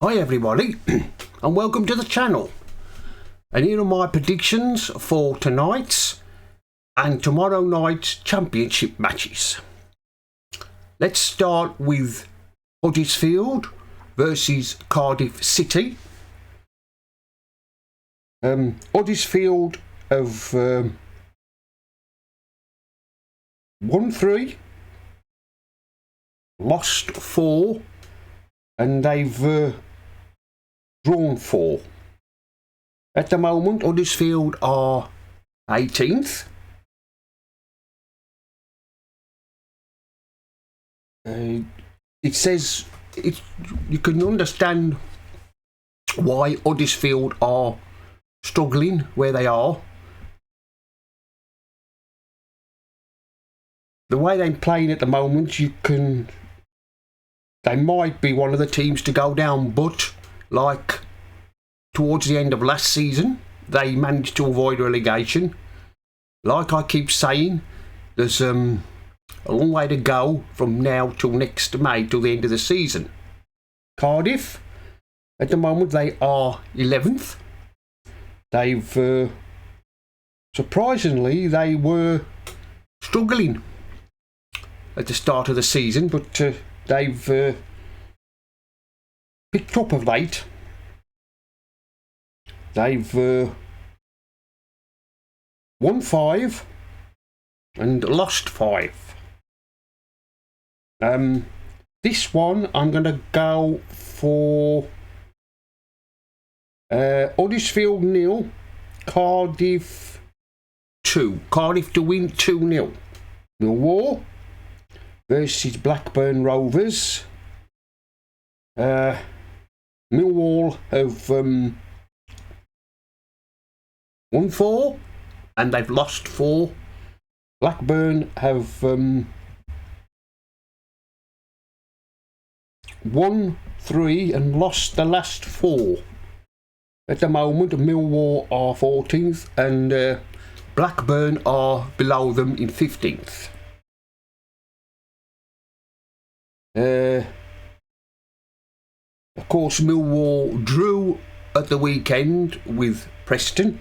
Hi everybody and welcome to the channel, and here are my predictions for tonight's and tomorrow night's championship matches. Let's start with Huddersfield versus Cardiff City. Huddersfield have won 3, lost 4, and they've drawn 4. At the moment, Huddersfield are 18th. It says you can understand why Huddersfield are struggling where they are. The way they're playing at the moment, they might be one of the teams to go down, but like towards the end of last season, they managed to avoid relegation. Like I keep saying, there's a long way to go from now till next May, till the end of the season. Cardiff, at the moment, they are 11th. They've surprisingly, they were struggling at the start of the season, but they've picked up of late. They've won 5 and lost 5. This one I'm going to go for Huddersfield 0, Cardiff 2. Cardiff to win 2-0. Millwall versus Blackburn Rovers. Millwall have won 4 and they've lost 4. Blackburn have won 3 and lost the last 4. At the moment, Millwall are 14th and Blackburn are below them in 15th. Of course, Millwall drew at the weekend with Preston.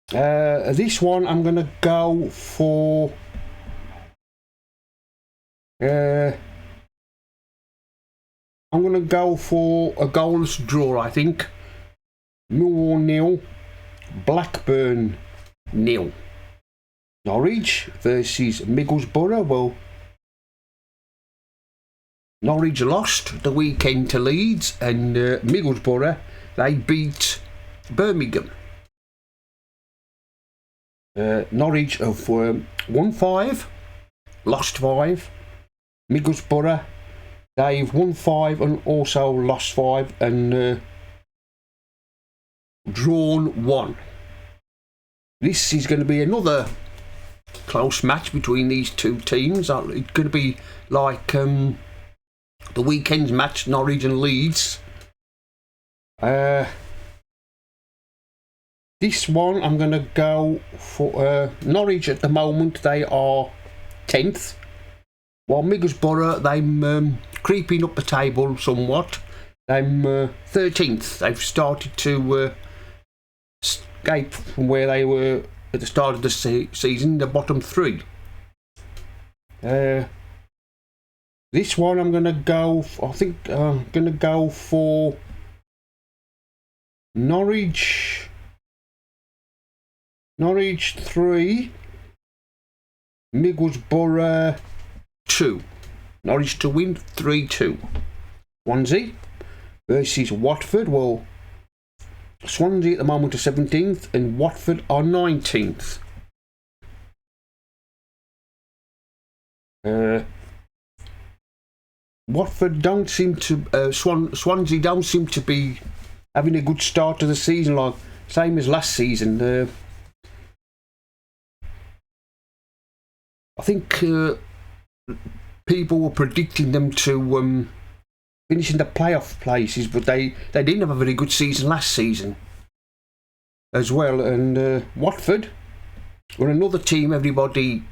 This one I'm going to go for I'm going to go for a goalless draw, I think. Millwall 0, Blackburn 0. Norwich versus Middlesbrough. Well, Norwich lost the weekend to Leeds, and Middlesbrough, they beat Birmingham. Norwich have won 5, lost 5. Middlesbrough, they've won 5 and also lost 5 and drawn 1. This is going to be another close match between these two teams. It's going to be like the weekend's match, Norwich and Leeds. This one I'm going to go for Norwich. At the moment they are 10th, while Middlesbrough, they're creeping up the table somewhat. They're 13th. They've started to escape from where they were at the start of the season, the bottom 3. This one I'm going to go for, I think I'm going to go for Norwich 3, Middlesbrough 2. Norwich to win 3-2. Swansea versus Watford. Well, Swansea at the moment are 17th and Watford are 19th. Watford don't seem to Swansea don't seem to be having a good start to the season, like same as last season. I think people were predicting them to finish in the playoff places, but they didn't have a very good season last season as well. And Watford were another team everybody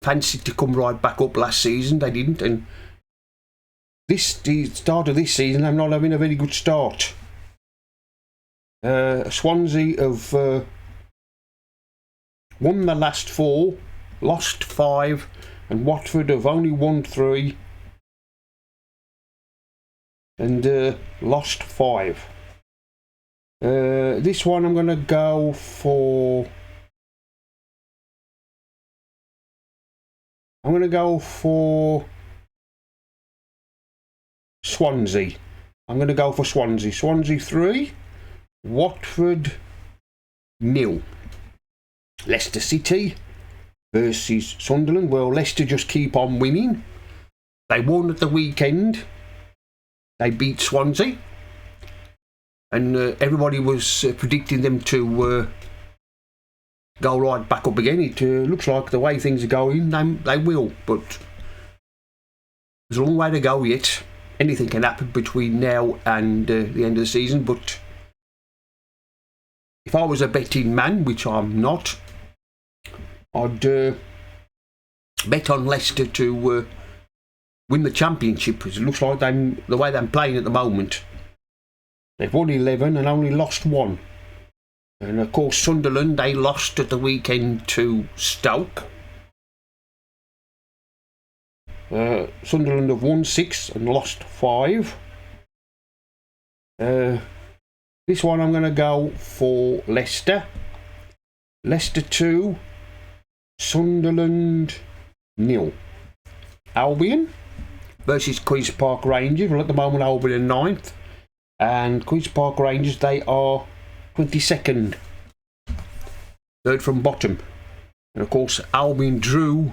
fancied to come right back up last season. They didn't, and the start of this season, I'm not having a very good start. Swansea have won the last 4, lost 5, and Watford have only won 3 and lost 5. This one I'm going to go for. I'm going to go for Swansea. I'm going to go for Swansea. Swansea 3, Watford 0. Leicester City versus Sunderland. Well, Leicester just keep on winning. They won at the weekend. They beat Swansea. And everybody was predicting them to go right back up again. It looks like the way things are going, they will. But there's a long way to go yet. Anything can happen between now and the end of the season. But if I was a betting man, which I'm not, I'd bet on Leicester to win the championship. It looks like the way they're playing at the moment. They've won 11 and only lost 1. And of course Sunderland, they lost at the weekend to Stoke. Sunderland have won 6 and lost 5. This one I'm going to go for Leicester. Leicester 2, Sunderland 0. Albion versus Queen's Park Rangers. Well, at the moment Albion are 9th. And Queen's Park Rangers, they are 22nd. 3rd from bottom. And of course Albion drew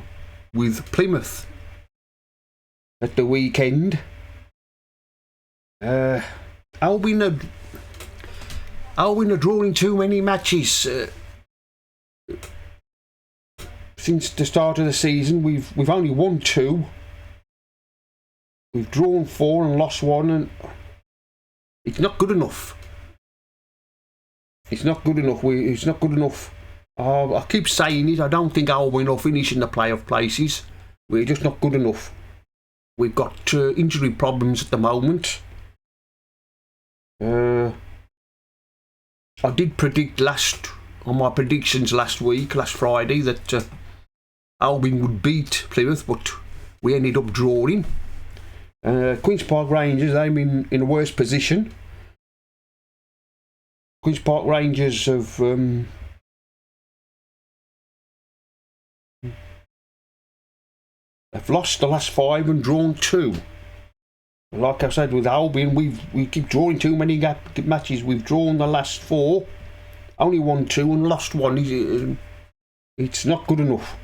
with Plymouth at the weekend. Albion are drawing too many matches. Since the start of the season, we've only won 2. We've drawn 4 and lost 1, and it's not good enough. It's not good enough. It's not good enough. I keep saying it. I don't think Albion will finish in the playoff places. We're just not good enough. We've got injury problems at the moment. I did predict on my predictions last Friday, that Albion would beat Plymouth, but we ended up drawing. Queen's Park Rangers, I'm in a worse position. Queen's Park Rangers have lost the last 5 and drawn 2. Like I said, with Albion, we keep drawing too many matches. We've drawn the last 4, only won 2 and lost 1. It's not good enough.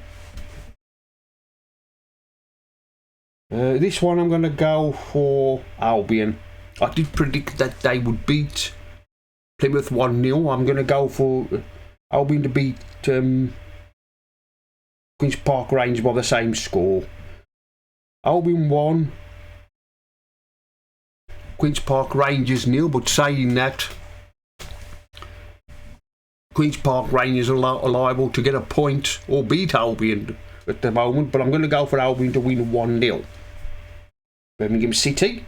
This one I'm going to go for Albion. I did predict that they would beat Plymouth 1-0. I'm going to go for Albion to beat Queen's Park Rangers by the same score. Albion 1, Queen's Park Rangers 0. But saying that, Queen's Park Rangers are liable to get a point or beat Albion at the moment. But I'm going to go for Albion to win 1-0. Birmingham City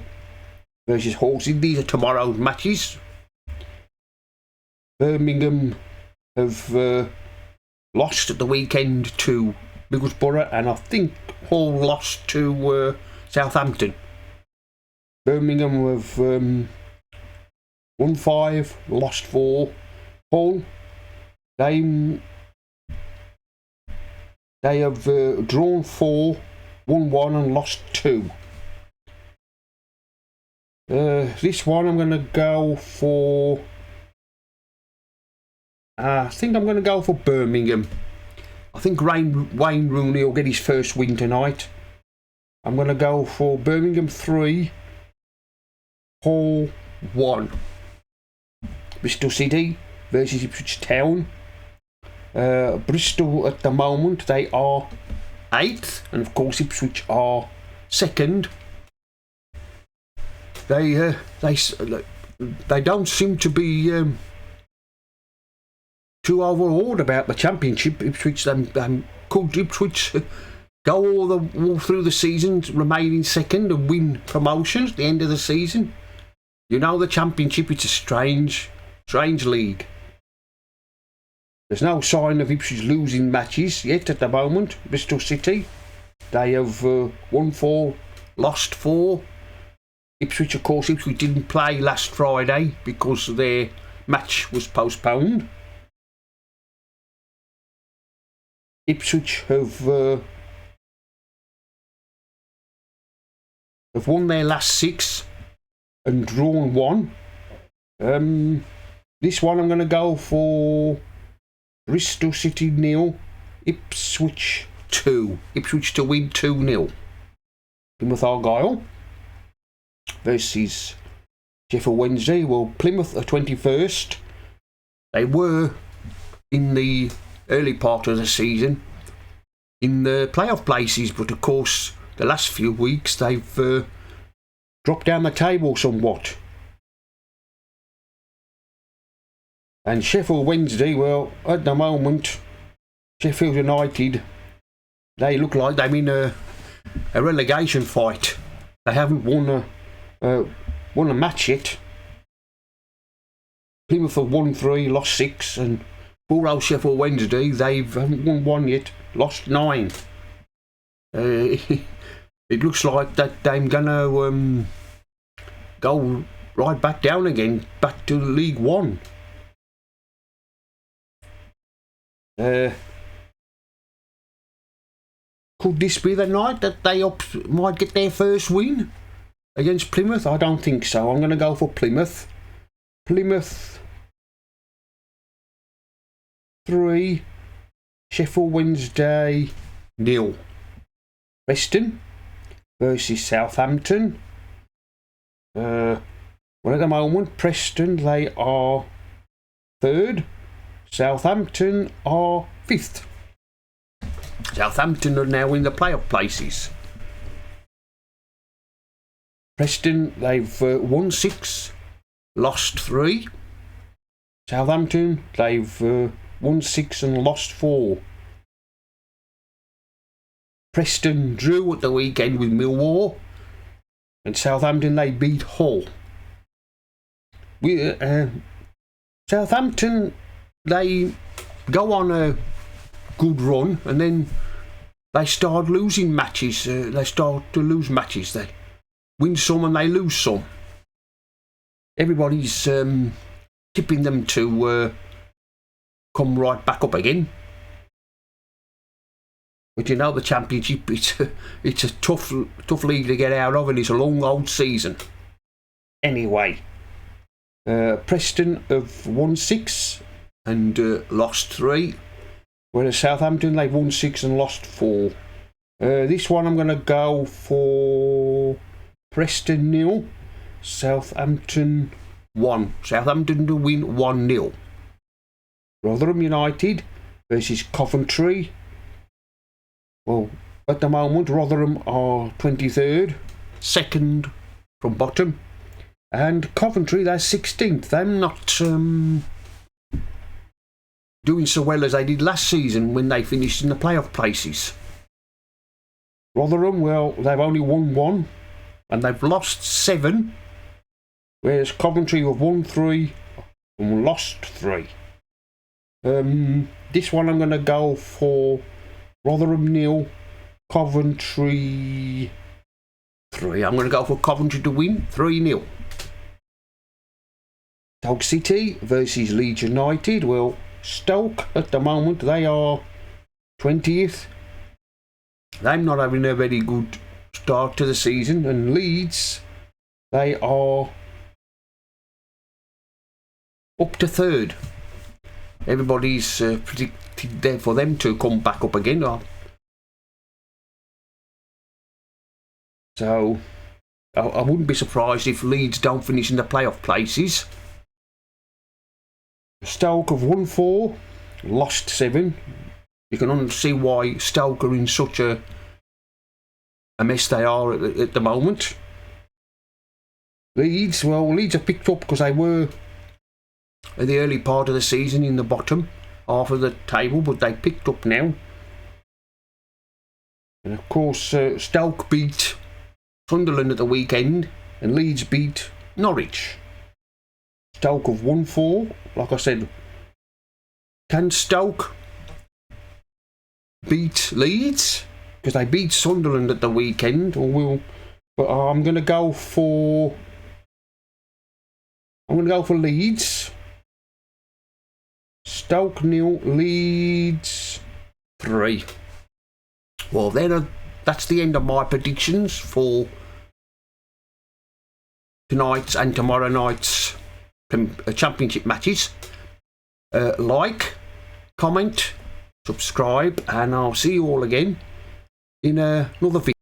versus Hull City. These are tomorrow's matches. Birmingham have lost at the weekend to Middlesbrough, and I think Hull lost to Southampton. Birmingham have won 5, lost 4. Hull, they have drawn 4, won 1 and lost 2. This one I'm going to go for. I think I'm going to go for Birmingham. I think Wayne Rooney will get his first win tonight. I'm going to go for Birmingham 3, Hull 1. Bristol City versus Ipswich Town. Bristol at the moment, they are 8th, and of course Ipswich are 2nd. They don't seem to be too overawed about the championship. Ipswich, could Ipswich go all through the season, remain in second and win promotions at the end of the season. You know, the Championship, it's a strange league. There's no sign of Ipswich losing matches yet at the moment. Bristol City, they have won 4, lost 4. Ipswich, of course, Ipswich didn't play last Friday because their match was postponed. Ipswich have won their last 6 and drawn 1. This one I'm going to go for Bristol City 0, Ipswich 2. Ipswich to win 2-0. Plymouth Argyle versus Sheffield Wednesday. Well, Plymouth are 21st. They were in the early part of the season in the playoff places, but of course the last few weeks they've dropped down the table somewhat. And Sheffield Wednesday, well, at the moment, Sheffield United, they look like they're in a relegation fight. They haven't won a match yet. Plymouth have won 3, lost 6, and poor old Sheffield Wednesday, they haven't won 1 yet, lost 9. It looks like that they're going to go right back down again, back to League One. Could this be the night that they might get their first win against Plymouth? I don't think so. I'm going to go for Plymouth. Plymouth 3, Sheffield Wednesday 0. Preston versus Southampton. Well, at the moment, Preston, they are 3rd. Southampton are 5th. Southampton are now in the playoff places. Preston, they've won 6, lost 3. Southampton, they've won 6 and lost 4. Preston drew at the weekend with Millwall, and Southampton, they beat Hull. Southampton, they go on a good run and then they start losing matches. They start to lose matches. They win some and they lose some. Everybody's tipping them to come right back up again. But you know, the Championship, it's a tough league to get out of, and it's a long old season. Anyway, Preston have won 6 and lost 3, whereas Southampton, they've won 6 and lost 4. This one I'm going to go for Preston 0, Southampton 1. Southampton to win 1-0. Rotherham United versus Coventry. Well, at the moment, Rotherham are 23rd, 2nd from bottom, and Coventry, they're 16th. They're not doing so well as they did last season when they finished in the playoff places. Rotherham, well, they've only won 1 and they've lost 7, whereas Coventry have won 3 and lost 3. This one I'm going to go for Rotherham 0, Coventry 3. I'm going to go for Coventry to win 3-0. Stoke City versus Leeds United. Well, Stoke at the moment, they are 20th. They're not having a very good start to the season. And Leeds, they are up to 3rd. Everybody's predicted there for them to come back up again. So I wouldn't be surprised if Leeds don't finish in the playoff places. Stoke have won 4, lost 7. You can see why Stoke are in such a mess they are at the moment. Leeds have picked up because they were in the early part of the season in the bottom half of the table, but they picked up now. And of course, Stoke beat Sunderland at the weekend, and Leeds beat Norwich. Stoke have won 4. Like I said, can Stoke beat Leeds? Because they beat Sunderland at the weekend, but I'm going to go for Leeds. Stoke 0, Leeds 3. Well, that's the end of my predictions for tonight's and tomorrow night's championship matches. Like, comment, subscribe, and I'll see you all again in another video.